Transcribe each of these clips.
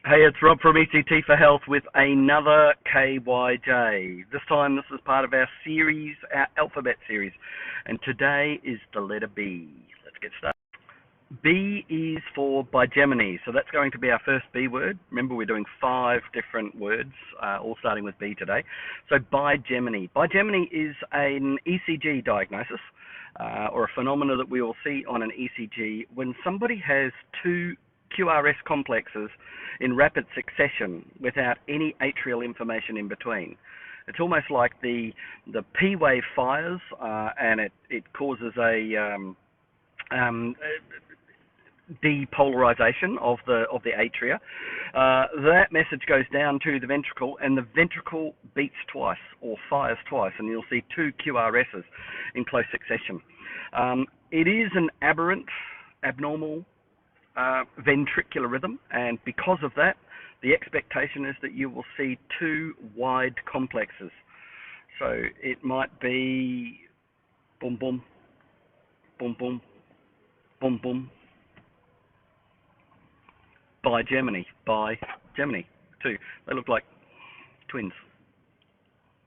Hey, it's Rob from ECT for Health with another KYJ. This time, this is part of our series, our alphabet series, and today is the letter B. Let's get started. B is for Bigeminy, so that's going to be our first B word. Remember, we're doing 5 different words, all starting with B today. So Bigeminy. Bigeminy is an ECG diagnosis, or a phenomena that we will see on an ECG when somebody has 2 QRS complexes in rapid succession without any atrial information in between. It's almost like the P wave fires, and it causes a depolarization of the atria. That message goes down to the ventricle, and the ventricle beats twice or fires twice, and you'll see 2 QRSs in close succession. It is an aberrant, abnormal ventricular rhythm, and because of that, the expectation is that you will see 2 wide complexes. So it might be boom boom, boom boom, boom boom. Bigeminy, 2. They look like twins.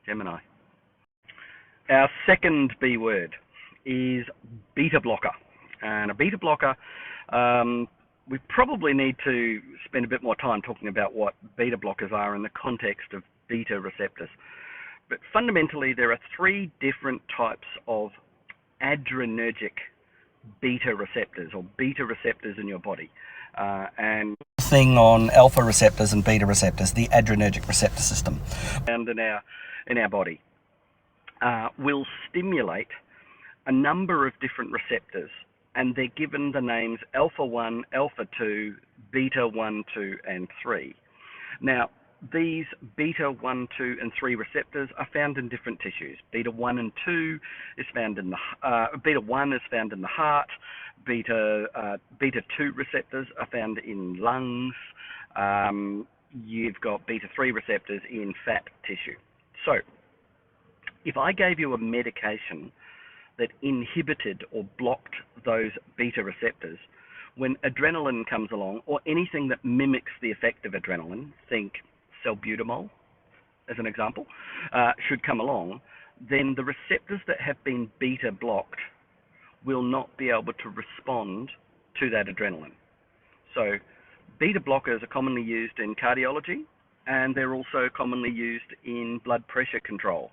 Gemini. Our second B word is beta blocker, and a beta blocker. We probably need to spend a bit more time talking about what beta blockers are in the context of beta receptors. But fundamentally, there are 3 different types of adrenergic beta receptors, or beta receptors in your body. And thing on alpha receptors and beta receptors, the adrenergic receptor system, found in our body, will stimulate a number of different receptors, and they're given the names alpha 1, alpha 2, beta 1, 2, and 3. Now, these beta 1, 2, and 3 receptors are found in different tissues. Beta 1 and 2 is found in beta 1 is found in the heart. Beta 2 receptors are found in lungs. You've got beta 3 receptors in fat tissue. So, if I gave you a medication that inhibited or blocked those beta receptors, when adrenaline comes along, or anything that mimics the effect of adrenaline, think salbutamol as an example, should come along, then the receptors that have been beta blocked will not be able to respond to that adrenaline. So beta blockers are commonly used in cardiology, and they're also commonly used in blood pressure control.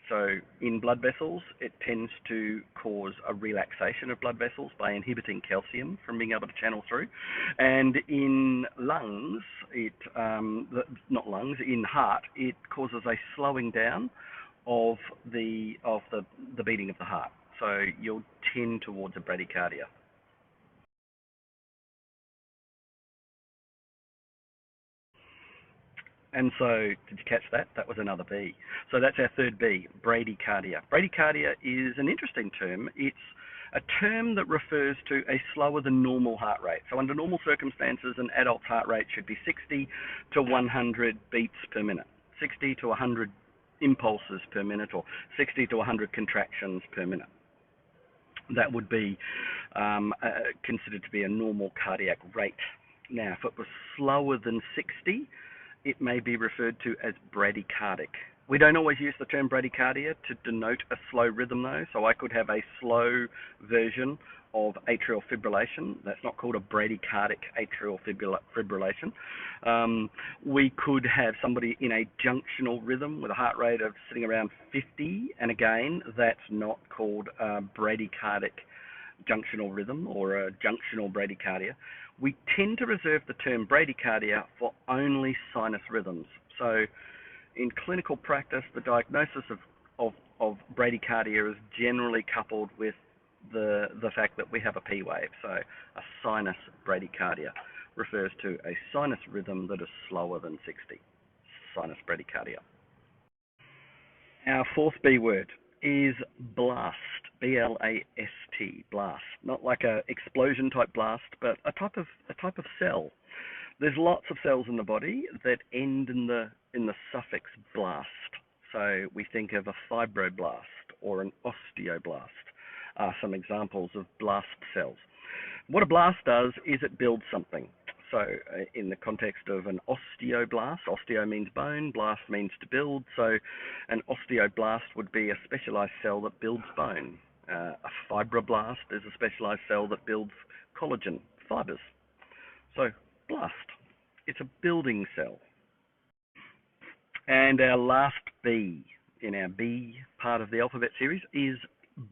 So in blood vessels, it tends to cause a relaxation of blood vessels by inhibiting calcium from being able to channel through. And in lungs, in heart, it causes a slowing down of the beating of the heart. So you'll tend towards a bradycardia. And so, did you catch that? That was another B. So that's our third B, bradycardia. Bradycardia is an interesting term. It's a term that refers to a slower than normal heart rate. So under normal circumstances, an adult's heart rate should be 60 to 100 beats per minute, 60 to 100 impulses per minute, or 60 to 100 contractions per minute. That would be considered to be a normal cardiac rate. Now, if it was slower than 60, it may be referred to as bradycardic. We don't always use the term bradycardia to denote a slow rhythm, though, so I could have a slow version of atrial fibrillation. That's not called a bradycardic atrial fibrillation. We could have somebody in a junctional rhythm with a heart rate of sitting around 50, and again, that's not called a bradycardic junctional rhythm or a junctional bradycardia. We tend to reserve the term bradycardia for only sinus rhythms. So in clinical practice, the diagnosis of bradycardia is generally coupled with the fact that we have a P wave. So a sinus bradycardia refers to a sinus rhythm that is slower than 60. Sinus bradycardia. Our fourth B word is blast, B-L-A-S-T, blast. Not like a explosion type blast, but a type of cell. There's lots of cells in the body that end in the suffix blast. So we think of a fibroblast or an osteoblast are some examples of blast cells. What a blast does is it builds something. in the context of an osteoblast, osteo means bone, blast means to build. So an osteoblast would be a specialized cell that builds bone. A fibroblast is a specialized cell that builds collagen fibers. So blast, it's a building cell. And our last B in our B part of the alphabet series is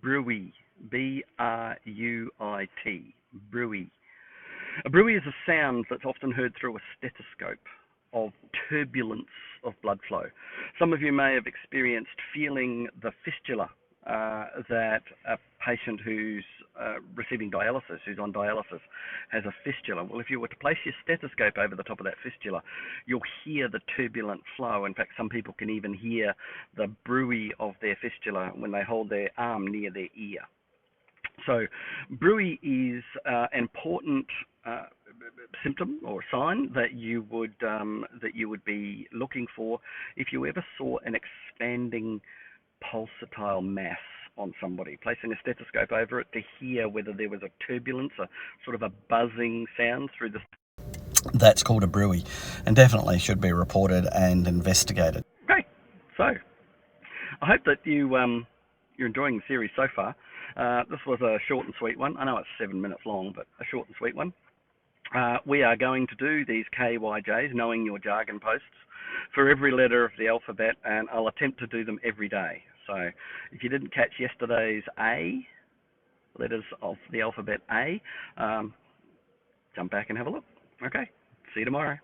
Bruit. B-R-U-I-T. Bruit. A bruit is a sound that's often heard through a stethoscope of turbulence of blood flow. Some of you may have experienced feeling the fistula that a patient who's receiving dialysis, who's on dialysis, has a fistula. Well, if you were to place your stethoscope over the top of that fistula, you'll hear the turbulent flow. In fact, some people can even hear the bruit of their fistula when they hold their arm near their ear. So bruit is an important symptom or sign that you would be looking for if you ever saw an expanding pulsatile mass on somebody, placing a stethoscope over it to hear whether there was a turbulence, a sort of a buzzing sound through the... That's called a bruit, and definitely should be reported and investigated. Great. So I hope that you're enjoying the series so far. This was a short and sweet one. I know it's 7 minutes long, but a short and sweet one. We are going to do these KYJs, knowing your jargon posts, for every letter of the alphabet, and I'll attempt to do them every day. So if you didn't catch yesterday's A, letters of the alphabet A, jump back and have a look. Okay, see you tomorrow.